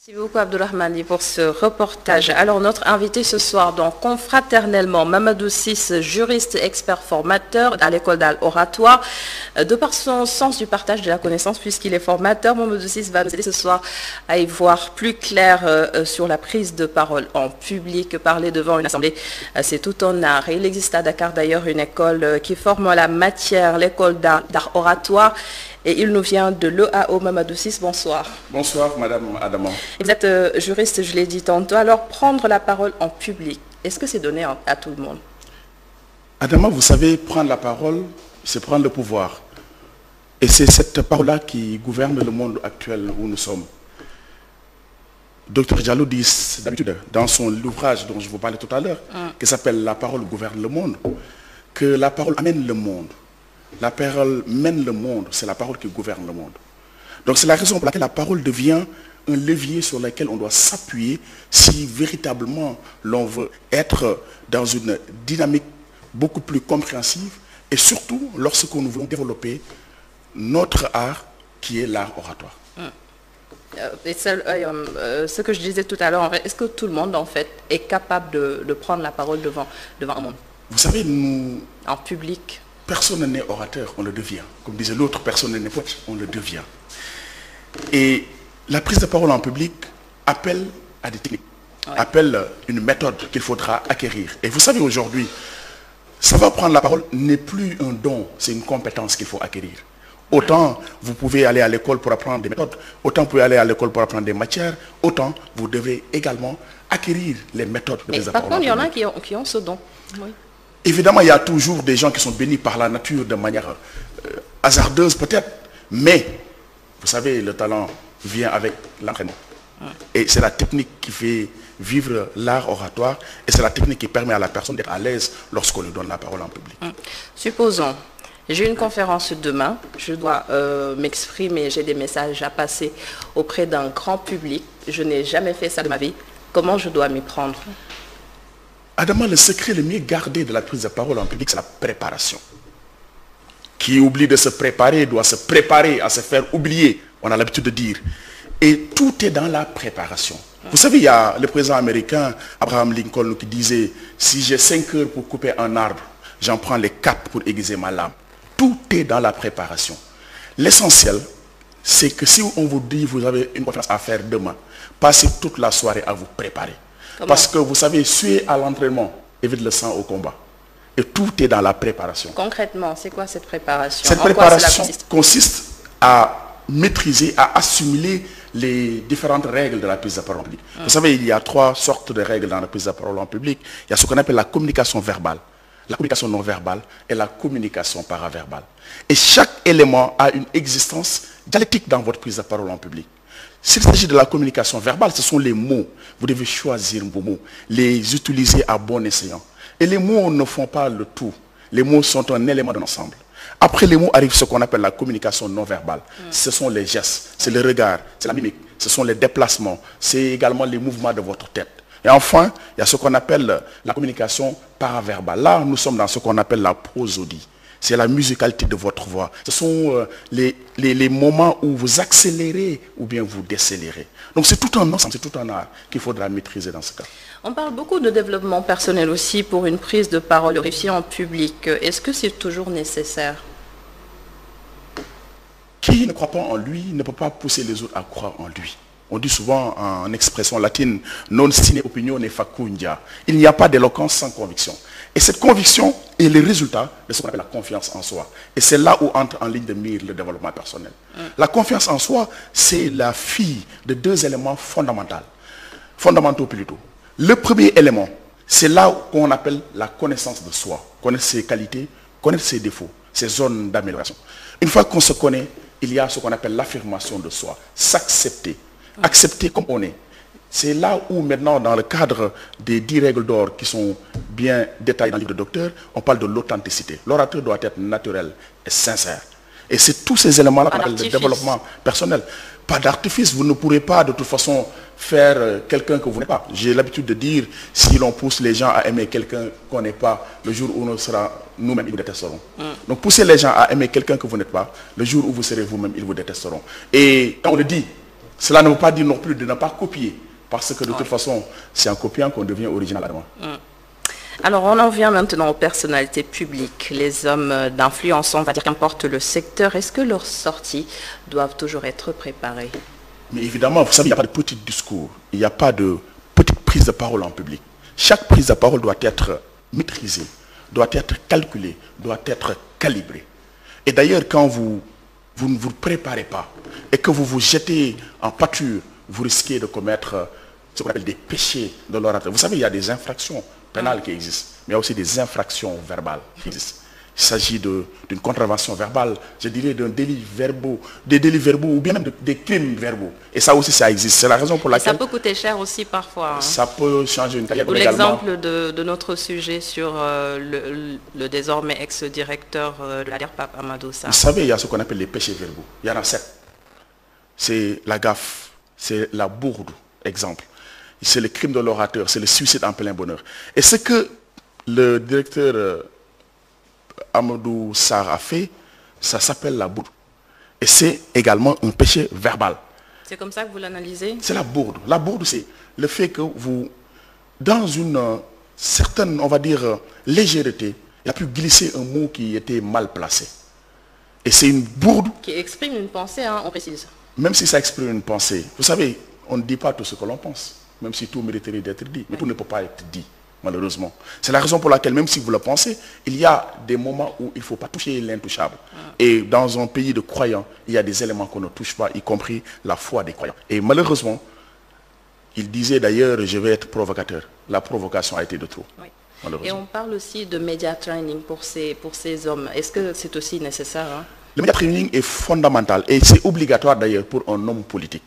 Merci beaucoup Abdourahmane pour ce reportage. Alors notre invité ce soir, donc confraternellement, Mamadou Ciss, juriste expert formateur à l'école d'art oratoire. De par son sens du partage de la connaissance, puisqu'il est formateur, Mamadou Ciss va nous aider ce soir à y voir plus clair sur la prise de parole en public. Parler devant une assemblée, c'est tout un art. Et il existe à Dakar d'ailleurs une école qui forme la matière, l'école d'art oratoire. Et il nous vient de l'EAO. Mamadou Ciss, bonsoir. Bonsoir, Madame Adama. Vous êtes juriste, je l'ai dit tantôt. Alors, prendre la parole en public, est-ce que c'est donné à tout le monde? Adama, vous savez, prendre la parole, c'est prendre le pouvoir. Et c'est cette parole-là qui gouverne le monde actuel où nous sommes. Dr Diallo dit d'habitude, dans son ouvrage dont je vous parlais tout à l'heure, qui s'appelle « La parole gouverne le monde », que la parole amène le monde. La parole mène le monde, c'est la parole qui gouverne le monde. Donc c'est la raison pour laquelle la parole devient un levier sur lequel on doit s'appuyer si véritablement l'on veut être dans une dynamique beaucoup plus compréhensive et surtout lorsque nous voulons développer notre art qui est l'art oratoire. Ce que je disais tout à l'heure, est-ce que tout le monde en fait est capable de prendre la parole devant un monde? Vous savez, nous... En public. Personne n'est orateur, on le devient. Comme disait l'autre, personne n'est poète, on le devient. Et la prise de parole en public appelle à des techniques, appelle une méthode qu'il faudra acquérir. Et vous savez aujourd'hui, savoir prendre la parole n'est plus un don, c'est une compétence qu'il faut acquérir. Autant vous pouvez aller à l'école pour apprendre des méthodes, autant vous pouvez aller à l'école pour apprendre des matières, autant vous devez également acquérir les méthodes de prise de parole. Par contre, il y en a qui ont ce don. Oui. Évidemment, il y a toujours des gens qui sont bénis par la nature de manière hasardeuse peut-être, mais vous savez, le talent vient avec l'entraînement. Et c'est la technique qui fait vivre l'art oratoire et c'est la technique qui permet à la personne d'être à l'aise lorsqu'on lui donne la parole en public. Supposons, j'ai une conférence demain, je dois m'exprimer, j'ai des messages à passer auprès d'un grand public, je n'ai jamais fait ça de ma vie, comment je dois m'y prendre? Adama, le secret le mieux gardé de la prise de parole en public, c'est la préparation. Qui oublie de se préparer doit se préparer à se faire oublier, on a l'habitude de dire. Et tout est dans la préparation. Vous savez, il y a le président américain, Abraham Lincoln, qui disait « Si j'ai 5 heures pour couper un arbre, j'en prends les 4 pour aiguiser ma lame. » Tout est dans la préparation. L'essentiel, c'est que si on vous dit vous avez une conférence à faire demain, passez toute la soirée à vous préparer. Comment? Parce que vous savez, suer à l'entraînement évite le sang au combat. Et tout est dans la préparation. Concrètement, c'est quoi cette préparation? Cette préparation consiste à maîtriser, à assimiler les différentes règles de la prise de parole en public. Vous savez, il y a 3 sortes de règles dans la prise de parole en public. Il y a ce qu'on appelle la communication verbale, la communication non verbale et la communication paraverbale. Et chaque élément a une existence dialectique dans votre prise de parole en public. S'il s'agit de la communication verbale, ce sont les mots. Vous devez choisir vos mots, les utiliser à bon escient. Et les mots ne font pas le tout. Les mots sont un élément d'un ensemble. Après les mots arrive ce qu'on appelle la communication non verbale. Ce sont les gestes, c'est le regard, c'est la mimique, ce sont les déplacements, c'est également les mouvements de votre tête. Et enfin, il y a ce qu'on appelle la communication paraverbale. Là, nous sommes dans ce qu'on appelle la prosodie. C'est la musicalité de votre voix. Ce sont les moments où vous accélérez ou bien vous décélérez. Donc c'est tout un ensemble, c'est tout un art qu'il faudra maîtriser dans ce cas. On parle beaucoup de développement personnel aussi pour une prise de parole réussie en public. Est-ce que c'est toujours nécessaire? Qui ne croit pas en lui ne peut pas pousser les autres à croire en lui. On dit souvent en expression latine « non sine opinione facundia ». Il n'y a pas d'éloquence sans conviction. Et cette conviction est le résultat de ce qu'on appelle la confiance en soi. Et c'est là où entre en ligne de mire le développement personnel. La confiance en soi, c'est la fille de 2 éléments fondamentaux plutôt. Le premier élément, c'est là qu'on appelle la connaissance de soi. Connaître ses qualités, connaître ses défauts, ses zones d'amélioration. Une fois qu'on se connaît, il y a ce qu'on appelle l'affirmation de soi. S'accepter. Accepter comme on est. C'est là où maintenant, dans le cadre des 10 règles d'or qui sont bien détaillées dans le livre de docteur, on parle de l'authenticité. L'orateur doit être naturel et sincère. Et c'est tous ces éléments-là qu'on appelle le développement personnel. Pas d'artifice, vous ne pourrez pas de toute façon faire quelqu'un que vous n'êtes pas. J'ai l'habitude de dire, si l'on pousse les gens à aimer quelqu'un qu'on n'est pas, le jour où on sera nous-mêmes, ils vous détesteront. Donc poussez les gens à aimer quelqu'un que vous n'êtes pas, le jour où vous serez vous-même, ils vous détesteront. Et quand on le dit, Cela ne veut pas dire non plus de ne pas copier, parce que de toute façon, c'est en copiant qu'on devient originalement. Alors, on en vient maintenant aux personnalités publiques, les hommes d'influence, on va dire qu'importe le secteur. Est-ce que leurs sorties doivent toujours être préparées? Mais évidemment, vous savez, il n'y a pas de petit discours, il n'y a pas de petite prise de parole en public. Chaque prise de parole doit être maîtrisée, doit être calculée, doit être calibrée. Et d'ailleurs, quand vous ne vous préparez pas et que vous vous jetez en pâture, vous risquez de commettre ce qu'on appelle des péchés de l'orateur. Vous savez, il y a des infractions pénales qui existent, mais il y a aussi des infractions verbales qui existent. Il s'agit d'une contravention verbale, je dirais d'un délit verbaux, des délits verbaux ou bien même des crimes verbaux. Et ça aussi, ça existe. C'est la raison pour laquelle... Ça peut coûter cher aussi parfois. Ça peut changer une carrière. L'exemple de notre sujet sur le désormais ex-directeur de la DERPAP, Amadou Sarr. Vous savez, il y a ce qu'on appelle les péchés verbaux. Il y en a 7. C'est la gaffe, c'est la bourde, exemple. C'est le crime de l'orateur, c'est le suicide en plein bonheur. Et ce que le directeur Amadou Sarr a fait, ça s'appelle la bourde. Et c'est également un péché verbal. C'est comme ça que vous l'analysez? C'est la bourde. La bourde, c'est le fait que vous, dans une certaine, on va dire, légèreté, il a pu glisser un mot qui était mal placé. Et c'est une bourde... Qui exprime une pensée, hein, on précise. Même si ça exprime une pensée. Vous savez, on ne dit pas tout ce que l'on pense. Même si tout mériterait d'être dit. Mais tout ne peut pas être dit, malheureusement. C'est la raison pour laquelle, même si vous le pensez, il y a des moments où il ne faut pas toucher l'intouchable. Et dans un pays de croyants, il y a des éléments qu'on ne touche pas, y compris la foi des croyants. Et malheureusement, il disait d'ailleurs, je vais être provocateur. La provocation a été de trop. Oui. Et on parle aussi de media training pour ces hommes. Est-ce que c'est aussi nécessaire, hein? Le media training est fondamental et c'est obligatoire d'ailleurs pour un homme politique.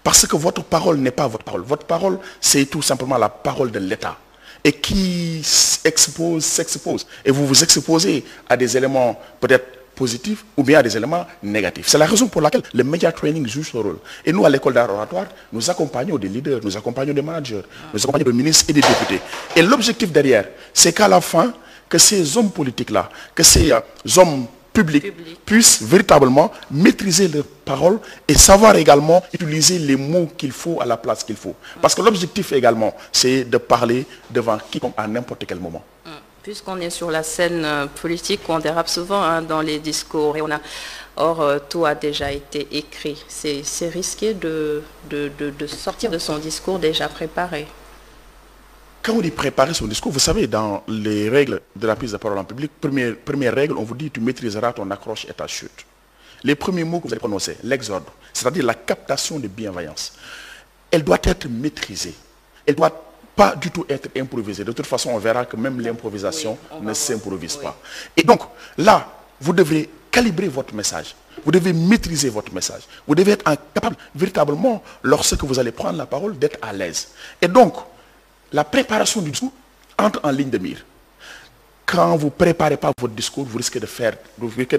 Parce que votre parole n'est pas votre parole. Votre parole, c'est tout simplement la parole de l'État. Et qui s'expose. Et vous vous exposez à des éléments peut-être positifs ou bien à des éléments négatifs. C'est la raison pour laquelle le media training joue ce rôle. Et nous, à l'école d'art oratoire, nous accompagnons des leaders, nous accompagnons des managers, nous accompagnons des ministres et des députés. Et l'objectif derrière, c'est qu'à la fin, que ces hommes politiques-là, que ces hommes publics puissent véritablement maîtriser leurs paroles et savoir également utiliser les mots qu'il faut à la place qu'il faut. Parce que l'objectif également, c'est de parler devant quiconque à n'importe quel moment. Puisqu'on est sur la scène politique, on dérape souvent, hein, dans les discours. Et tout a déjà été écrit. C'est risqué de sortir de son discours déjà préparé. Quand on dit préparer son discours, vous savez, dans les règles de la prise de parole en public, première règle, on vous dit tu maîtriseras ton accroche et ta chute. Les premiers mots que vous allez prononcer, l'exorde, c'est-à-dire la captation de bienveillance, elle doit être maîtrisée. Elle ne doit pas du tout être improvisée. De toute façon, on verra que même l'improvisation ne s'improvise pas. Et donc, là, vous devez calibrer votre message. Vous devez maîtriser votre message. Vous devez être capable, véritablement, lorsque vous allez prendre la parole, d'être à l'aise. Et donc, la préparation du discours entre en ligne de mire. Quand vous ne préparez pas votre discours, vous risquez de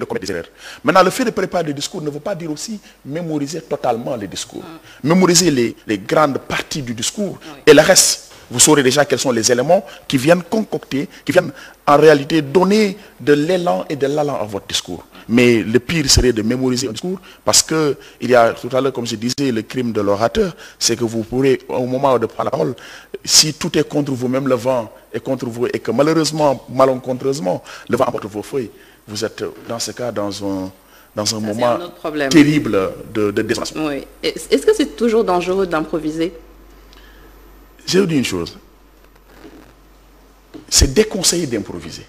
commettre des erreurs. Maintenant, le fait de préparer le discours ne veut pas dire aussi mémoriser totalement les discours. Mémoriser les grandes parties du discours et le reste. Vous saurez déjà quels sont les éléments qui viennent concocter, qui viennent en réalité donner de l'élan et de l'allant à votre discours. Mais le pire serait de mémoriser un discours parce que il y a tout à l'heure, comme je disais, le crime de l'orateur, c'est que vous pourrez, au moment de prendre la parole, si tout est contre vous, même le vent est contre vous et que malheureusement, malencontreusement, le vent emporte vos feuilles, vous êtes dans ce cas dans un moment terrible de désolation. Oui. Est-ce que c'est toujours dangereux d'improviser? Je vais vous dire une chose. C'est déconseillé d'improviser.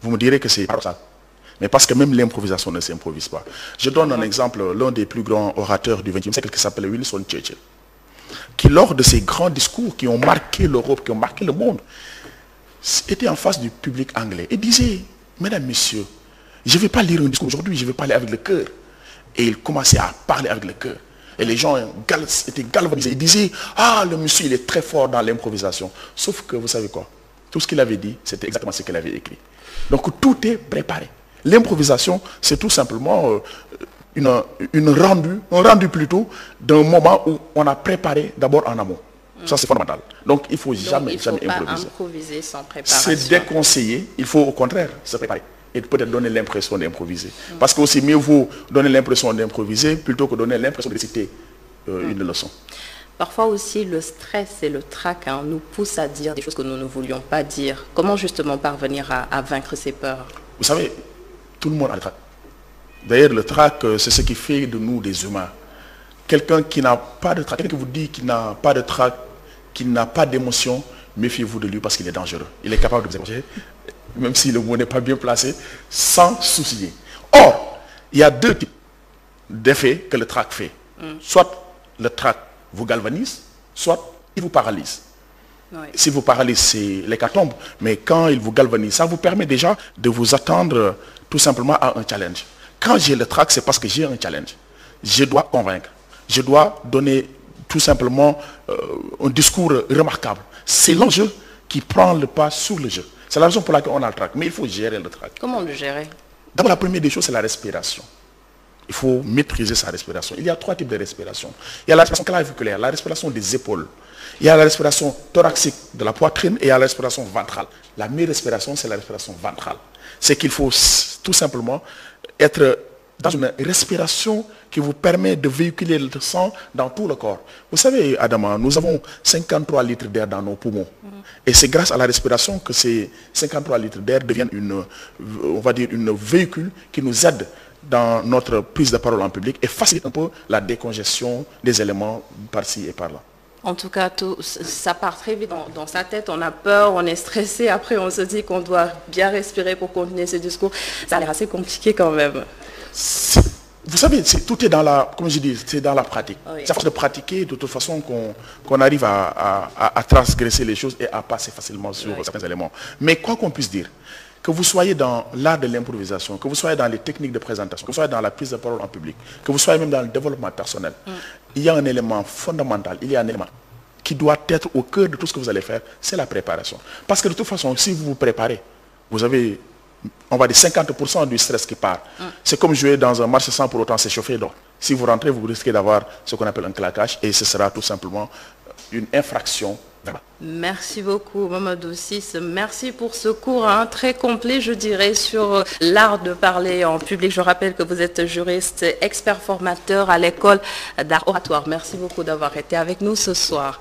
Vous me direz que c'est paradoxal. Mais parce que même l'improvisation ne s'improvise pas. Je donne un exemple, l'un des plus grands orateurs du XXe siècle qui s'appelle Winston Churchill, qui lors de ses grands discours qui ont marqué l'Europe, qui ont marqué le monde, était en face du public anglais et disait, mesdames, messieurs, je ne vais pas lire un discours aujourd'hui, je vais parler avec le cœur. Et il commençait à parler avec le cœur. Et les gens étaient galvanisés. Ils disaient, ah, le monsieur, il est très fort dans l'improvisation. Sauf que, vous savez quoi? Tout ce qu'il avait dit, c'était exactement ce qu'il avait écrit. Donc, tout est préparé. L'improvisation, c'est tout simplement un rendu plutôt d'un moment où on a préparé d'abord en amont. Ça, c'est fondamental. Donc, il ne faut jamais pas improviser. Improviser sans préparation. C'est déconseillé. Il faut au contraire se préparer. et peut-être donner l'impression d'improviser. Parce que aussi mieux vaut donner l'impression d'improviser plutôt que donner l'impression de réciter une leçon. Parfois aussi, le stress et le trac nous poussent à dire des choses que nous ne voulions pas dire. Comment justement parvenir à vaincre ces peurs? Vous savez, tout le monde a le trac. D'ailleurs, le trac, c'est ce qui fait de nous des humains. Quelqu'un qui n'a pas de trac, quelqu'un qui vous dit qu'il n'a pas de trac, qu'il n'a pas d'émotion, méfiez-vous de lui parce qu'il est dangereux. Il est capable de vous approcher, même si le mot n'est pas bien placé, sans soucier. Or, il y a deux types d'effets que le trac fait. Soit le trac vous galvanise, soit il vous paralyse. Oui. Si vous paralyse, c'est l'hécatombe, mais quand il vous galvanise, ça vous permet déjà de vous attendre tout simplement à un challenge. Quand j'ai le trac, c'est parce que j'ai un challenge. Je dois convaincre. Je dois donner tout simplement un discours remarquable. C'est l'enjeu qui prend le pas sur le jeu. C'est la raison pour laquelle on a le trac. Mais il faut gérer le trac. Comment le gérer? D'abord, la première des choses, c'est la respiration. Il faut maîtriser sa respiration. Il y a trois types de respiration. Il y a la respiration claviculaire, la respiration des épaules. Il y a la respiration thoracique de la poitrine et il y a la respiration ventrale. La meilleure respiration, c'est la respiration ventrale. C'est qu'il faut tout simplement être dans une respiration qui vous permet de véhiculer le sang dans tout le corps. Vous savez, Adama, nous avons 53 litres d'air dans nos poumons. Et c'est grâce à la respiration que ces 53 litres d'air deviennent on va dire, une véhicule qui nous aide dans notre prise de parole en public et facilite un peu la décongestion des éléments par-ci et par-là. En tout cas, ça part très vite dans sa tête, on a peur, on est stressé, après on se dit qu'on doit bien respirer pour continuer ce discours. Ça a l'air assez compliqué quand même. Vous savez, tout est dans la, comme je dis, c'est dans la pratique. Oui. C'est à force de pratiquer de toute façon qu'on arrive à transgresser les choses et à passer facilement sur certains éléments. Mais quoi qu'on puisse dire, que vous soyez dans l'art de l'improvisation, que vous soyez dans les techniques de présentation, que vous soyez dans la prise de parole en public, que vous soyez même dans le développement personnel, il y a un élément fondamental, il y a un élément qui doit être au cœur de tout ce que vous allez faire, c'est la préparation. Parce que de toute façon, si vous vous préparez, vous avez, on va dire, 50% du stress qui part. C'est comme jouer dans un match sans pour autant s'échauffer. Donc, si vous rentrez, vous risquez d'avoir ce qu'on appelle un claquage et ce sera tout simplement une infraction. Merci beaucoup Mamadou Ciss, merci pour ce cours très complet je dirais sur l'art de parler en public. Je rappelle que vous êtes juriste, expert formateur à l'école d'art oratoire. Merci beaucoup d'avoir été avec nous ce soir.